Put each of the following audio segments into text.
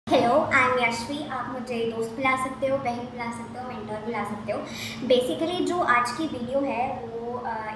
Hello, I am Yashvi. आप मुझे दोस्त बुला सकते हो, बहन बुला सकते हो, मेंटर बुला सकते हो। बेसिकली जो आज की वीडियो है वो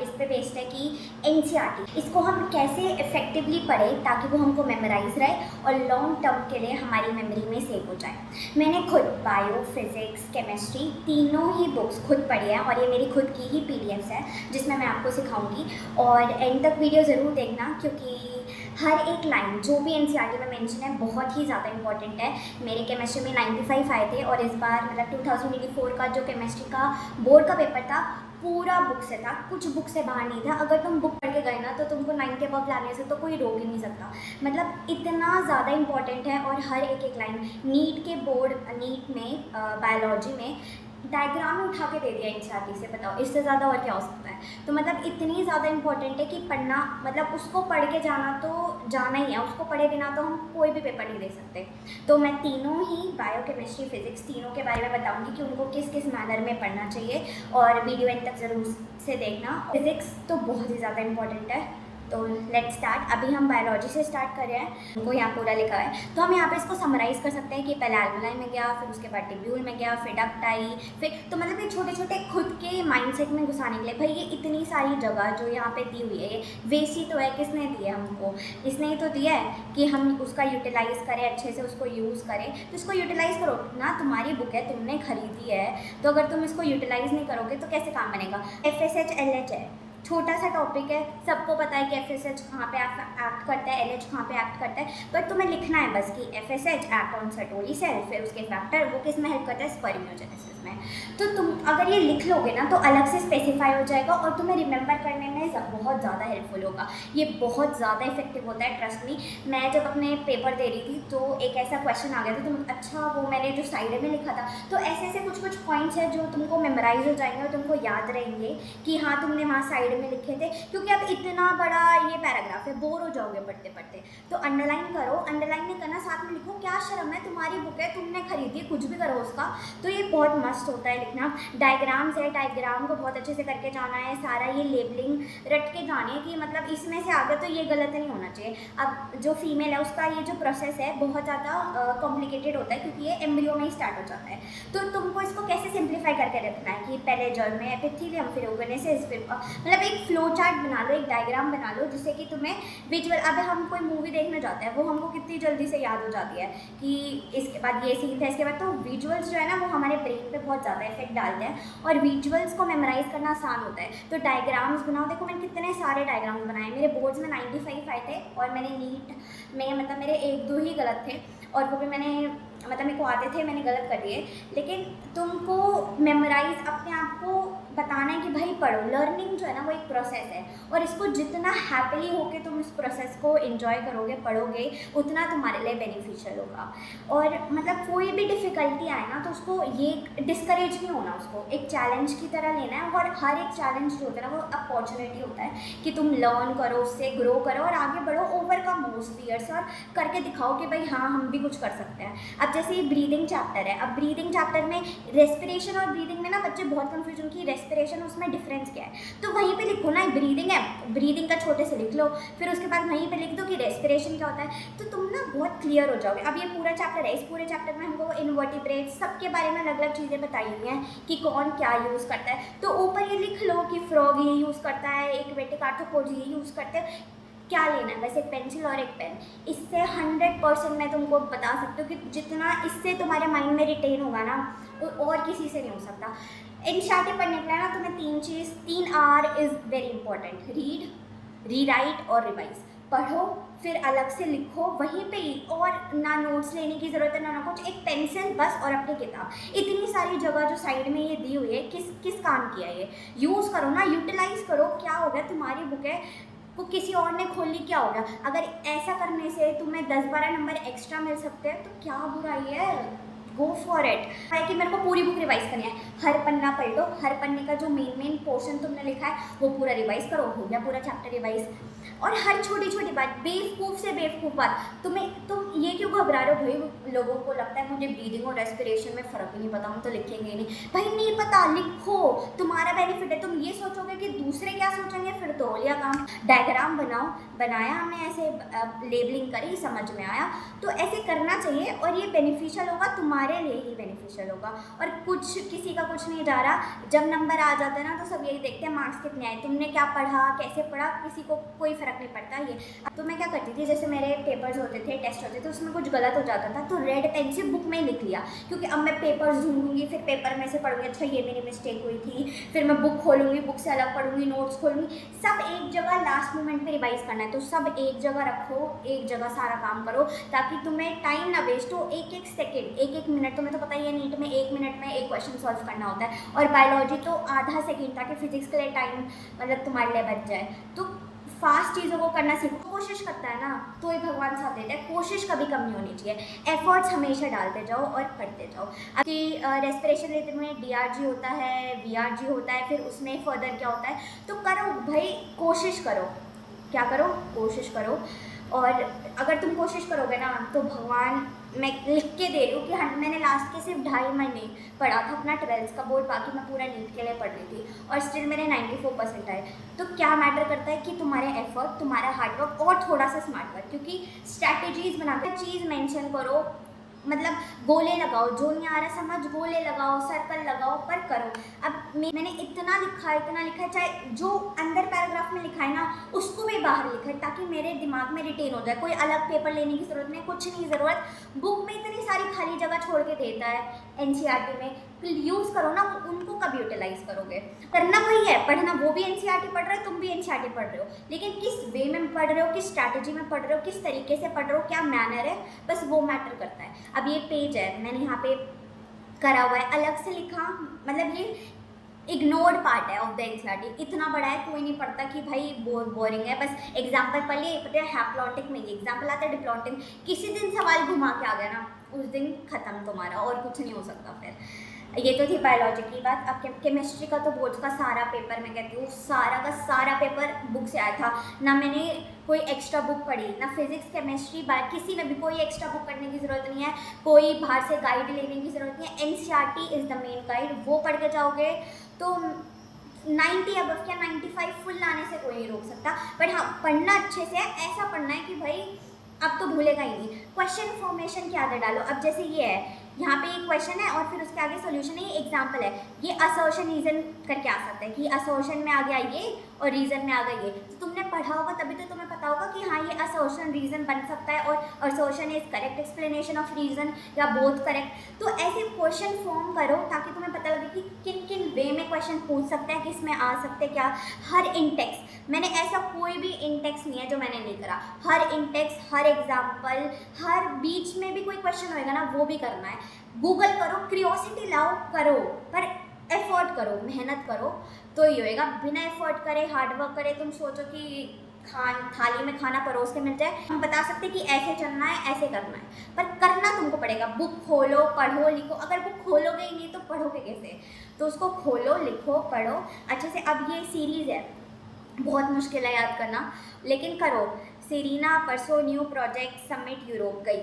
इस पे बेस्ड है कि एनसीईआरटी इसको हम कैसे इफ़ेक्टिवली पढ़ें ताकि वो हमको मेमोराइज रहे और लॉन्ग टर्म के लिए हमारी मेमोरी में सेव हो जाए। मैंने खुद बायो, फिज़िक्स, केमिस्ट्री तीनों ही बुक्स खुद पढ़ी है और ये मेरी खुद की ही पीडीएफ्स है जिसमें मैं आपको सिखाऊंगी। और एंड तक वीडियो ज़रूर देखना क्योंकि हर एक लाइन जो भी एनसीईआरटी में मेंशन है बहुत ही ज़्यादा इंपॉर्टेंट है। मेरे केमिस्ट्री में 95 आए थे और इस बार मतलब 2024 का जो केमिस्ट्री का बोर्ड का पेपर था पूरा बुक से था, कुछ बुक से बाहर नहीं था। अगर तुम बुक पढ़ के गए ना तो तुमको 90 अबव लाने से तो कोई रोक ही नहीं सकता। मतलब इतना ज़्यादा इंपॉर्टेंट है और हर एक लाइन नीट के बोर्ड, नीट में बायोलॉजी में डायग्राम उठा के दे दिया एनसीईआरटी से। बताओ इससे ज़्यादा और क्या हो सकता है। तो मतलब इतनी ज़्यादा इंपॉर्टेंट है कि पढ़ना, मतलब उसको पढ़ के जाना तो जाना ही है, उसको पढ़े बिना तो हम कोई भी पेपर नहीं दे सकते। तो मैं तीनों ही बायो, केमिस्ट्री, फिजिक्स तीनों के बारे में बताऊंगी कि उनको किस किस मैनर में पढ़ना चाहिए और वीडियो एंड तक ज़रूर से देखना। फिजिक्स तो बहुत ही ज़्यादा इंपॉर्टेंट है। तो लेट्स स्टार्ट। अभी हम बायोलॉजी से स्टार्ट कर रहे हैं, उनको यहाँ पूरा लिखा है तो हम यहाँ पे इसको समराइज़ कर सकते हैं कि पहले एल्वेलाई में गया, फिर उसके बाद टिब्यूल में गया, फिर डक्ट आई, फिर तो मतलब ये छोटे छोटे खुद के माइंडसेट में घुसाने के लिए। भाई ये इतनी सारी जगह जो यहाँ पे दी हुई है ये वेस्ट ही तो है। किसने दी है हमको? इसने ही तो दिया है कि हम उसका यूटिलाइज़ करें, अच्छे से उसको यूज़ करें। तो इसको यूटिलाइज़ करो ना, तुम्हारी बुक है, तुमने खरीदी है, तो अगर तुम इसको यूटिलाइज़ नहीं करोगे तो कैसे काम बनेगा। FSH LH है, छोटा सा टॉपिक है, सबको पता है कि FSH कहाँ पे एक्ट करता है, LH कहाँ पे एक्ट करता है, बट तुम्हें लिखना है बस कि FSH act on Sertoli cell, फिर उसके फैक्टर वो किस में हेल्प करता है, स्पर्मियोजेनेसिस में। तो तुम अगर ये लिख लोगे ना तो अलग से स्पेसिफाई हो जाएगा और तुम्हें रिमेंबर करने में बहुत ज़्यादा हेल्पफुल होगा। ये बहुत ज़्यादा इफेक्टिव होता है, ट्रस्ट मी। मैं जब अपने पेपर दे रही थी तो एक ऐसा क्वेश्चन आ गया था, तो अच्छा वो मैंने जो साइड में लिखा था, तो ऐसे ऐसे कुछ कुछ पॉइंट्स हैं जो तुमको मेमोराइज हो जाएंगे और तुमको याद रहेंगे कि हाँ तुमने वहाँ साइड में लिखे थे। क्योंकि अब इतना बड़ा ये पैराग्राफ है, बोर हो जाओगे पढ़ते पढ़ते। तो अंडरलाइन करो, अंडरलाइन नहीं करना साथ में लिखो। क्या शर्म है, तुम्हारी बुक है, तुमने खरीदी, कुछ भी करो उसका। तो ये बहुत मस्त होता है लिखना। डायग्राम्स है, डायग्राम को बहुत अच्छे से करके जाना है, सारा ये लेबलिंग रट के जानी है कि मतलब इसमें से आगे तो ये गलत नहीं होना चाहिए। अब जो फीमेल है उसका ये जो प्रोसेस है बहुत ज़्यादा कॉम्प्लिकेटेड होता है क्योंकि ये एम्ब्रियो में ही स्टार्ट हो जाता है। तो तुमको इसको कैसे सिंप्लीफाई करके रखना है कि पहले जर्म में एपिथेलियम, फिर ओवेनेसिस, फिर मतलब एक फ्लो चार्ट बना लो, एक डायग्राम बना लो जिससे कि तुम्हें विजुअल, अब हम कोई मूवी देखने जाते हैं वो हमको कितनी जल्दी से याद हो जाती है कि इसके बाद ये सीन था, इसके बाद। तो विजुअल्स जो है ना वो हमारे ब्रेन पे बहुत ज़्यादा इफेक्ट डालते हैं और विजुअल्स को मेमोराइज करना आसान होता है। तो डायग्राम्स बनाओ। देखो मैंने कितने सारे डायग्राम्स बनाए, मेरे बोर्ड्स में 95 आए थे और मैंने नीट में मतलब मेरे एक दो ही गलत थे और वो भी मैंने मतलब मेरे को आते थे, मैंने गलत कर दिए। लेकिन तुमको मेमोराइज अपने आप को बताना है कि भाई पढ़ो। लर्निंग जो है ना वो एक प्रोसेस है और इसको जितना हैप्पीली होके तुम इस प्रोसेस को एंजॉय करोगे, पढ़ोगे, उतना तुम्हारे लिए बेनिफिशियल होगा। और मतलब कोई भी डिफ़िकल्टी आए ना तो उसको ये डिस्करेज नहीं होना, उसको एक चैलेंज की तरह लेना है। और हर एक चैलेंज जो होता है ना वो अपॉर्चुनिटी होता है कि तुम लर्न करो, उससे ग्रो करो और आगे बढ़ो, ओवरकम मोस्ट फियर्स और करके दिखाओ कि भाई हाँ हम भी कुछ कर सकते हैं। अब जैसे ये ब्रीदिंग चैप्टर है, अब ब्रीदिंग चैप्टर में रेस्पिरेशन और ब्रीदिंग में ना बच्चे बहुत कन्फ्यूजन की रेस्पिरेशन उसमें डिफरेंस क्या है। तो वहीं पे लिखो ना, ब्रीदिंग है, ब्रीदिंग का छोटे से लिख लो, फिर उसके बाद वहीं पे लिख दो कि रेस्पिरेशन क्या होता है। तो तुम ना बहुत क्लियर हो जाओगे। अब ये पूरा चैप्टर है, इस पूरे चैप्टर में हमको इन्वर्टिब्रेट्स सबके बारे में अलग अलग चीज़ें बताई हुई हैं कि कौन क्या यूज़ करता है। तो ऊपर ये लिख लो कि फ्रॉग ये यूज़ करता है, एक्वेटिक आर्थ्रोपोड्स ये यूज़ करते हैं। क्या लेना है, बस एक पेंसिल और एक पेन। इससे 100% मैं तुमको बता सकती हूँ कि जितना इससे तुम्हारे माइंड में रिटेन होगा ना वो और किसी से नहीं हो सकता। एनसीईआरटी पढ़ने के लिए ना तुम्हें 3 R is very important. Read, rewrite और रिवाइज। पढ़ो फिर अलग से लिखो वहीं पे ही, और ना नोट्स लेने की ज़रूरत है ना कुछ, एक पेंसिल बस और अपनी किताब। इतनी सारी जगह जो साइड में ये दी हुई है, किस किस काम किया है, ये यूज़ करो ना, यूटिलाइज़ करो। क्या हो गया, तुम्हारी बुक है वो किसी और ने खोल ली, क्या होगा। अगर ऐसा करने से तुम्हें 10-12 नंबर एक्स्ट्रा मिल सकते हैं तो क्या बुराई है, गो फॉर इट। है कि मेरे को पूरी बुक रिवाइज करनी है, हर पन्ना पढ़ लो, हर पन्ने का जो मेन पोर्शन तुमने लिखा है वो पूरा रिवाइज करो, हो गया पूरा चैप्टर रिवाइज। और हर छोटी छोटी बात, बेवकूफ़ से बेवकूफ़ बात तुम ये क्यों घबरा रहे हो भाई? लोगों को लगता है मुझे ब्रीदिंग और रेस्पिरेशन में फ़र्क ही नहीं पता, हम तो लिखेंगे ही नहीं। भाई नहीं पता, लिखो, तुम्हारा बेनिफिट है। तुम ये सोचोगे कि दूसरे क्या सोचेंगे, फिर तो हो लिया काम। डायग्राम बनाओ, बनाया हमने ऐसे, लेबलिंग करी, समझ में आया, तो ऐसे करना चाहिए और ये बेनिफिशियल होगा, तुम्हारे लिए ही बेनिफिशियल होगा। और कुछ किसी का कुछ नहीं जा रहा, जब नंबर आ जाते हैं ना तो सब यही देखते हैं मार्क्स कितने आए, तुमने क्या पढ़ा, कैसे पढ़ा, किसी को कोई फ़र्क नहीं पड़ता ये। तो मैं क्या करती थी, जैसे मेरे पेपर्स होते थे, टेस्ट होते थे, उसमें कुछ गलत हो जाता था तो रेड पेन से बुक में ही लिख लिया, क्योंकि अब मैं पेपर्स ढूंढूंगी, फिर पेपर में से पढ़ूंगी, अच्छा ये मेरी मिस्टेक हुई थी, फिर मैं बुक खोलूंगी, बुक से अलग पढ़ूंगी, नोट्स खोलूंगी, सब एक जगह लास्ट मोमेंट पे रिवाइज करना है, तो सब एक जगह रखो, एक जगह सारा काम करो, ताकि तुम्हें टाइम ना वेस्ट हो। एक एक सेकेंड, एक एक मिनट, तुम्हें तो पता ही है नीट में 1 मिनट में एक क्वेश्चन सॉल्व करना होता है, और बायोलॉजी तो आधा सेकेंड, ताकि फिजिक्स के लिए टाइम मतलब तुम्हारे लिए बच जाए। तो फास्ट चीज़ों को करना सीखो, कोशिश करता है ना तो ही भगवान साथ देता है, कोशिश कभी कम नहीं होनी चाहिए, एफर्ट्स हमेशा डालते जाओ और पढ़ते जाओ। अभी रेस्पिरेशन रिदम में DRG होता है, VRG होता है, फिर उसमें फर्दर क्या होता है, तो करो भाई, कोशिश करो, क्या करो, कोशिश करो। और अगर तुम कोशिश करोगे ना तो भगवान, मैं लिख के दे रही हूँ कि हाँ, मैंने लास्ट के सिर्फ 2.5 महीने पढ़ा था अपना 12th का बोर्ड, बाकी मैं पूरा नीट के लिए पढ़ रही थी और स्टिल मेरे 94% आए। तो क्या मैटर करता है कि तुम्हारे एफर्ट, तुम्हारा हार्डवर्क और थोड़ा सा स्मार्ट वर्क, क्योंकि स्ट्रैटेजीज बनाकर चीज़ मेंशन करो, मतलब गोले लगाओ, जो नहीं आ रहा समझ, गोले लगाओ, सर्कल लगाओ, पर करो। अब मैंने इतना लिखा है, चाहे जो अंदर पैराग्राफ में लिखा है ना उसको भी बाहर लिखा है, ताकि मेरे दिमाग में रिटेन हो जाए। कोई अलग पेपर लेने की ज़रूरत नहीं, कुछ नहीं ज़रूरत, बुक में इतनी सारी खाली जगह छोड़ के देता है NCERT में, यूज़ करो ना, उनको कब यूटिलाइज करोगे। करना वही है, पढ़ना, वो भी NCERT पढ़ रहे हो, तुम भी NCERT पढ़ रहे हो, लेकिन किस वे में पढ़ रहे हो, किस स्ट्रैटेजी में पढ़ रहे हो, किस तरीके से पढ़ रहे हो, क्या मैनर है, बस वो मैटर करता है। अब ये पेज है, मैंने यहाँ पे करा हुआ है, अलग से लिखा, मतलब ये इग्नोर्ड पार्ट है ऑफ द NCERT, इतना बड़ा है, कोई नहीं पढ़ता कि भाई बोरिंग है, बस एग्जाम्पल पढ़ लिए, पता है हैप्लॉन्टिक में एग्जाम्पल आता है, डिप्लॉन्टिक, किसी दिन सवाल घुमा के आ गया ना, उस दिन ख़त्म तुम्हारा, और कुछ नहीं हो सकता फिर। ये तो थी बायोलॉजी की बात। अब केमिस्ट्री का तो बोर्ड्स का सारा पेपर, मैं कहती हूँ सारा का सारा पेपर बुक से आया था, ना मैंने कोई एक्स्ट्रा बुक पढ़ी, ना फिजिक्स केमिस्ट्री बायो, किसी में भी कोई एक्स्ट्रा बुक पढ़ने की ज़रूरत नहीं है, कोई बाहर से गाइड लेने की ज़रूरत नहीं है। NCERT is the main guide, वो पढ़ के जाओगे तो 90 अबव क्या 95 फुल लाने से कोई नहीं रोक सकता। बट हाँ, पढ़ना अच्छे से है, ऐसा पढ़ना है कि भाई अब तो भूलेगा ही नहीं। क्वेश्चन फॉर्मेशन के आगे डालो, अब जैसे ये है, यहाँ पे एक क्वेश्चन है और फिर उसके आगे सॉल्यूशन है, ये एग्जांपल है, ये असर्शन रीजन करके आ सकता है कि असर्शन में आ गया ये और रीजन में आ गया ये, तो तुमने पढ़ा होगा तभी तो तुम्हें पता होगा कि हाँ ये असर्शन रीजन बन सकता है, और assertion is correct explanation of reason या बोथ करेक्ट। तो ऐसे क्वेश्चन फॉर्म करो ताकि तुम्हें पता लगे कि किन किन वे में क्वेश्चन पूछ सकते हैं, किस में आ सकते हैं क्या। हर इंटेक्स, मैंने ऐसा कोई भी इंटेक्स नहीं है जो मैंने नहीं करा, हर इंटेक्स, हर एग्जाम्पल, हर बीच में भी कोई क्वेश्चन होएगा ना वो भी करना है। गूगल करो, क्यूरियोसिटी लाओ, करो, पर एफर्ट करो, मेहनत करो, तो ही होएगा। बिना एफर्ट करे, हार्डवर्क करे, तुम सोचो कि थाली में खाना परोस के मिल जाए, हम बता सकते कि ऐसे चलना है, ऐसे करना है, पर करना तुमको पड़ेगा। बुक खोलो, पढ़ो, लिखो। अगर बुक खोलोगे ही नहीं तो पढ़ोगे कैसे? तो उसको खोलो, लिखो, पढ़ो अच्छे से। अब ये सीरीज़ है, बहुत मुश्किल है याद करना, लेकिन करो। सेरीना परसों न्यू प्रोजेक्ट सबमिट यूरोप गई,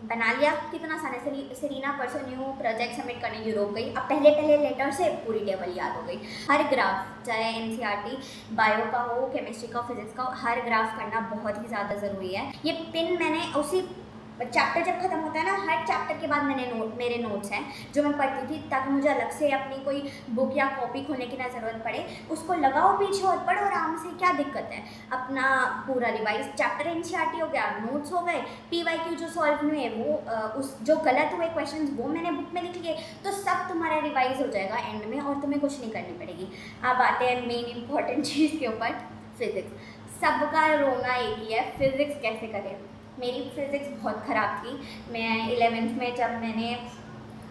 बना लिया, कितना सारे। सेरीना परसों न्यू प्रोजेक्ट सबमिट करने यूरोप गई, अब पहले पहले लेटर से पूरी टेबल याद हो गई। हर ग्राफ, चाहे NCERT बायो का हो, केमिस्ट्री का, फिजिक्स का हो, हर ग्राफ करना बहुत ही ज़्यादा ज़रूरी है। ये पिन मैंने उसी चैप्टर जब खत्म होता है ना, हर चैप्टर के बाद मेरे नोट्स हैं जो मैं पढ़ती थी, ताकि मुझे अलग से अपनी कोई बुक या कॉपी खोलने की ना ज़रूरत पड़े। उसको लगाओ पीछे और पढ़ो आराम से, क्या दिक्कत है। अपना पूरा रिवाइज, चैप्टर NCERT हो गया, नोट्स हो गए, PYQ जो सॉल्व हुए हैं वो, उस जो गलत हुए क्वेश्चन वो मैंने बुक में लिख लिए, तो सब तुम्हारा रिवाइज हो जाएगा एंड में, और तुम्हें कुछ नहीं करनी पड़ेगी। अब आते हैं मेन इंपॉर्टेंट चीज़ के ऊपर, फिज़िक्स। सबका रोना एक ही है, फिज़िक्स कैसे करें। मेरी फिज़िक्स बहुत ख़राब थी। मैं 11th में जब मैंने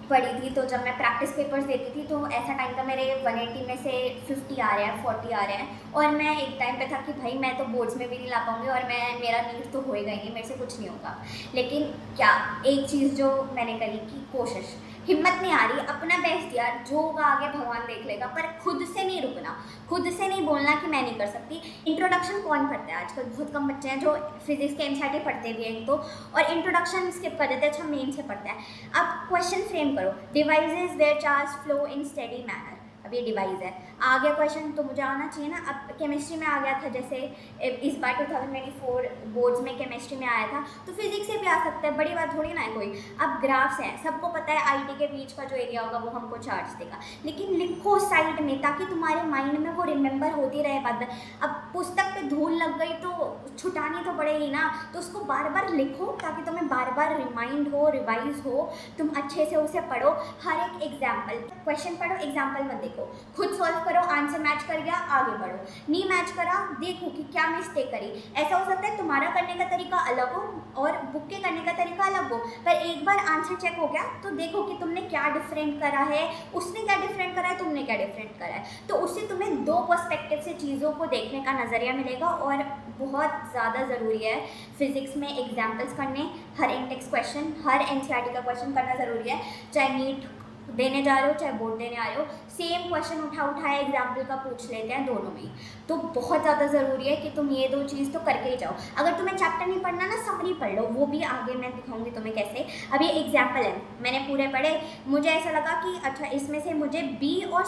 पढ़ी थी, तो जब मैं प्रैक्टिस पेपर्स देती थी तो ऐसा टाइम था मेरे 180 में से 50 आ रहे हैं, 40 आ रहे हैं, और मैं एक टाइम पे था कि भाई मैं तो बोर्ड्स में भी नहीं ला पाऊँगी और मेरा नीट तो होएगा ही नहीं, मेरे से कुछ नहीं होगा। लेकिन क्या, एक चीज़ जो मैंने करी कि कोशिश हिम्मत नहीं आ रही, अपना बेस्ट दिया, जो होगा आगे भगवान देख लेगा, पर खुद से नहीं रुकना, खुद से नहीं बोलना कि मैं नहीं कर सकती। इंट्रोडक्शन कौन पढ़ता है आजकल? बहुत कम बच्चे हैं जो फिजिक्स के एनसीईआरटी पढ़ते भी हैं, तो और इंट्रोडक्शन स्किप कर देते हैं, अच्छा मेन से पढ़ता है। अब क्वेश्चन फ्रेम करो, devices where charge flow in steady manner. अब ये डिवाइस है, आ गया क्वेश्चन तो मुझे आना चाहिए ना। अब केमिस्ट्री में आ गया था, जैसे इस बार 2024 बोर्ड्स में केमिस्ट्री में आया था, तो फिजिक्स से भी आ सकता है, बड़ी बात थोड़ी ना है कोई। अब ग्राफ्स हैं, सबको पता है आईटी के बीच का जो एरिया होगा वो हमको चार्ज देगा, लेकिन लिखो साइड में ताकि तुम्हारे माइंड में वो रिमेंबर होती रहे बात। अब पुस्तक पे धूल लग गई तो छुटानी तो पड़ेगी ना, तो उसको बार बार लिखो ताकि तुम्हें बार बार रिमाइंड हो, रिवाइज हो, तुम अच्छे से उसे पढ़ो। हर एक एग्जाम्पल क्वेश्चन पढ़ो, एग्जाम्पल मत देखो, खुद सॉल्व करो, आंसर मैच कर गया आगे बढ़ो, नहीं मैच करा देखो कि क्या मिस्टेक करी। ऐसा हो सकता है तुम्हारा करने का तरीका अलग हो और बुक के करने का तरीका अलग हो, पर एक बार आंसर चेक हो गया तो देखो कि तुमने क्या डिफरेंट करा है, उसने क्या डिफरेंट करा है, तुमने क्या डिफरेंट करा है। तो उससे तुम्हें दो पर्सपेक्टिव से चीज़ों को देखने का नज़रिया मिलेगा। और बहुत ज़्यादा ज़रूरी है फिजिक्स में एग्जाम्पल्स करने, हर इंडेक्स क्वेश्चन, हर एनसीईआरटी का क्वेश्चन करना ज़रूरी है। चाहे नीट देने जा रहे हो चाहे बोर्ड देने आ रहे हो, सेम क्वेश्चन उठाया एग्जाम्पल का पूछ लेते हैं दोनों में। तो बहुत ज़्यादा ज़रूरी है कि तुम ये दो चीज़ तो करके ही जाओ। अगर तुम्हें चैप्टर नहीं पढ़ना ना, समरी पढ़ लो, वो भी आगे मैं दिखाऊंगी तुम्हें कैसे। अब ये एग्जाम्पल है, मैंने पूरे पढ़े, मुझे ऐसा लगा कि अच्छा इसमें से मुझे बी और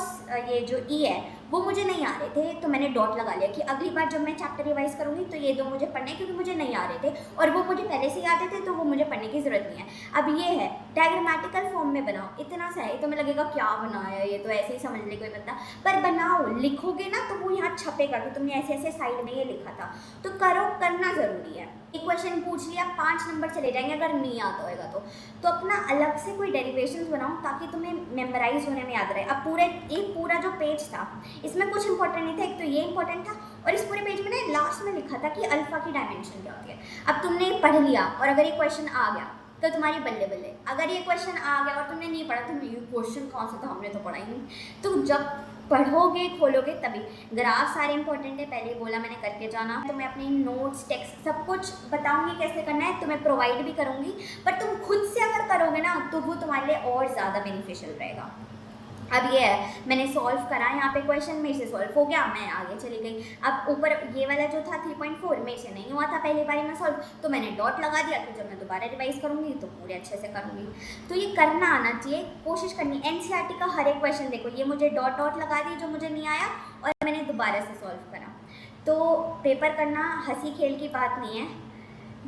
ये जो ई है वो मुझे नहीं आ रहे थे, तो मैंने डॉट लगा लिया कि अगली बार जब मैं चैप्टर रिवाइज करूँगी तो ये दो मुझे पढ़ने, क्योंकि मुझे नहीं आ रहे थे और वो मुझे पहले से याद थे, तो वो मुझे पढ़ने की ज़रूरत नहीं है। अब ये है डायग्रामेटिकल फॉर्म में बनाओ, इतना सा है, तो मैं लगेगा क्या बनाया ये, तो ऐसे ही समझ ले कोई बंदा, पर बनाओ, लिखोगे ना तो वो यहाँ छपेगा कि तुमने ऐसे ऐसे साइड में ये लिखा था। तो करो, करना ज़रूरी है। एक क्वेश्चन पूछ लिया, 5 नंबर चले जाएंगे अगर नहीं आता होएगा तो अपना अलग से कोई डेरिवेशंस बनाओ ताकि तुम्हें मेमोराइज होने में याद रहे। अब पूरा जो पेज था इसमें कुछ इंपॉर्टेंट नहीं था, एक तो ये इंपॉर्टेंट था और इस पूरे पेज में ना लास्ट में लिखा था कि अल्फा की डायमेंशन क्या होती है। अब तुमने पढ़ लिया और अगर ये क्वेश्चन आ गया तो तुम्हारी बल्ले बल्ले, अगर ये क्वेश्चन आ गया और तुमने नहीं पढ़ा तो ये क्वेश्चन कौन सा था, हमने तो पढ़ा ही नहीं। तो जब पढ़ोगे खोलोगे तभी। ग्राफ सारे इंपॉर्टेंट है, पहले ही बोला मैंने, करके जाना। तो मैं अपने नोट्स टेक्स्ट सब कुछ बताऊंगी कैसे करना है, तुम्हें प्रोवाइड भी करूंगी, पर तुम खुद से अगर करोगे ना तो वो तुम्हारे लिए और ज़्यादा बेनिफिशियल रहेगा। अब ये है, मैंने सॉल्व करा यहाँ पे क्वेश्चन, मेरे से सॉल्व हो गया, मैं आगे चली गई। अब ऊपर ये वाला जो था 3.4 मेरे से नहीं हुआ था पहली बारी में सॉल्व, तो मैंने डॉट लगा दिया कि जब मैं दोबारा रिवाइज करूँगी तो पूरे अच्छे से करूँगी। तो ये करना आना चाहिए, कोशिश करनी। एनसीईआरटी का हर एक क्वेश्चन देखो, ये मुझे डॉट लगा दी जो मुझे नहीं आया और मैंने दोबारा से सॉल्व करा। तो पेपर करना हंसी खेल की बात नहीं है,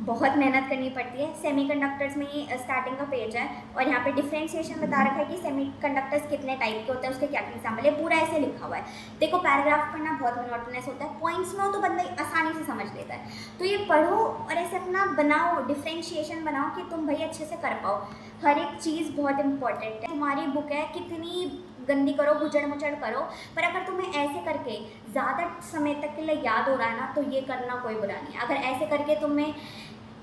बहुत मेहनत करनी पड़ती है। सेमीकंडक्टर्स में ही स्टार्टिंग का पेज है और यहाँ पे डिफरेंशिएशन बता रखा है कि सेमीकंडक्टर्स कितने टाइप के होते हैं, उसके क्या क्या एग्जाम्पल है, पूरा ऐसे लिखा हुआ है। देखो पैराग्राफ पढ़ना बहुत मोनोटोनस होता है, पॉइंट्स में हो तो बंदा आसानी से समझ लेता है। तो ये पढ़ो और ऐसे अपना बनाओ, डिफरेंशिएशन बनाओ कि तुम भाई अच्छे से कर पाओ। हर एक चीज़ बहुत इंपॉर्टेंट है। तुम्हारी बुक है, कितनी गंदी करो, गुजड़ मुचड़ करो, पर अगर तुम्हें ऐसे करके ज़्यादा समय तक के लिए याद हो रहा है ना तो ये करना कोई बुरा नहीं है। अगर ऐसे करके तुम्हें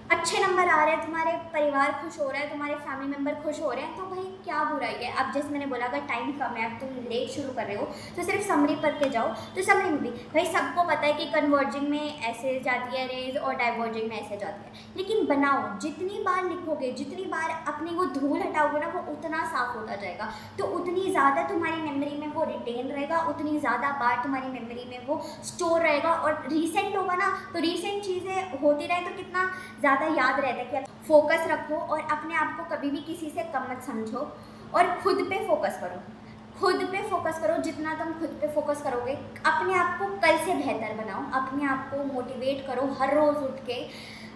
अच्छे नंबर आ रहे हैं, तुम्हारे परिवार खुश हो रहा है, तुम्हारे फैमिली मेम्बर खुश हो रहे हैं, तो भाई क्या बुराई है। अब जैसे मैंने बोला अगर टाइम कम है, अब तुम लेट शुरू कर रहे हो तो सिर्फ समरी पढ़ के जाओ। तो समरी में भी भाई सबको पता है कि कन्वर्जिंग में ऐसे जाती है रेज और डाइवर्जिंग में ऐसे जाती है, लेकिन बनाओ, जितनी बार लिखोगे, जितनी बार अपनी वो धूल हटाओगे ना, वो उतना साफ होता जाएगा, तो उतनी ज़्यादा तुम्हारी मेमोरी में वो रिटेन रहेगा, उतनी ज़्यादा बार तुम्हारी मेमोरी में वो स्टोर रहेगा। और रिसेंट होगा ना तो रिसेंट चीज़ें होती रहे तो कितना ज़्यादा याद रहता है। कि फोकस रखो और अपने आप को कभी भी किसी से कम मत समझो और खुद पे फोकस करो, खुद पे फोकस करो। जितना तुम खुद पे फोकस करोगे, अपने आप को कल से बेहतर बनाओ, अपने आप को मोटिवेट करो, हर रोज़ उठ के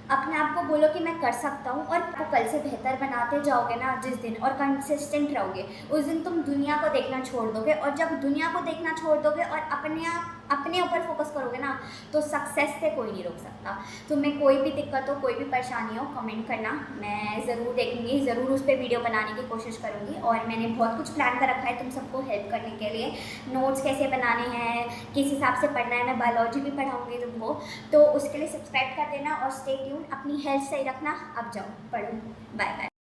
अपने आप को बोलो कि मैं कर सकता हूँ, और आपको कल से बेहतर बनाते जाओगे ना जिस दिन, और कंसिस्टेंट रहोगे, उस दिन तुम दुनिया को देखना छोड़ दोगे। और जब दुनिया को देखना छोड़ दोगे और अपने ऊपर फोकस करोगे ना, तो सक्सेस से कोई नहीं रोक सकता। तुम्हें कोई भी दिक्कत हो, कोई भी परेशानी हो, कमेंट करना, मैं ज़रूर देखूँगी, ज़रूर उस पर वीडियो बनाने की कोशिश करूँगी। और मैंने बहुत कुछ प्लान कर रखा है तुम सबको हेल्प करने के लिए। नोट्स कैसे बनाने हैं, किस हिसाब से पढ़ना है, मैं बायोलॉजी भी पढ़ाऊँगी तुमको, तो उसके लिए सब्सक्राइब कर देना और स्टे ट्यून। अपनी हेल्थ सही रखना। अब जाओ पढ़ो, बाय बाय।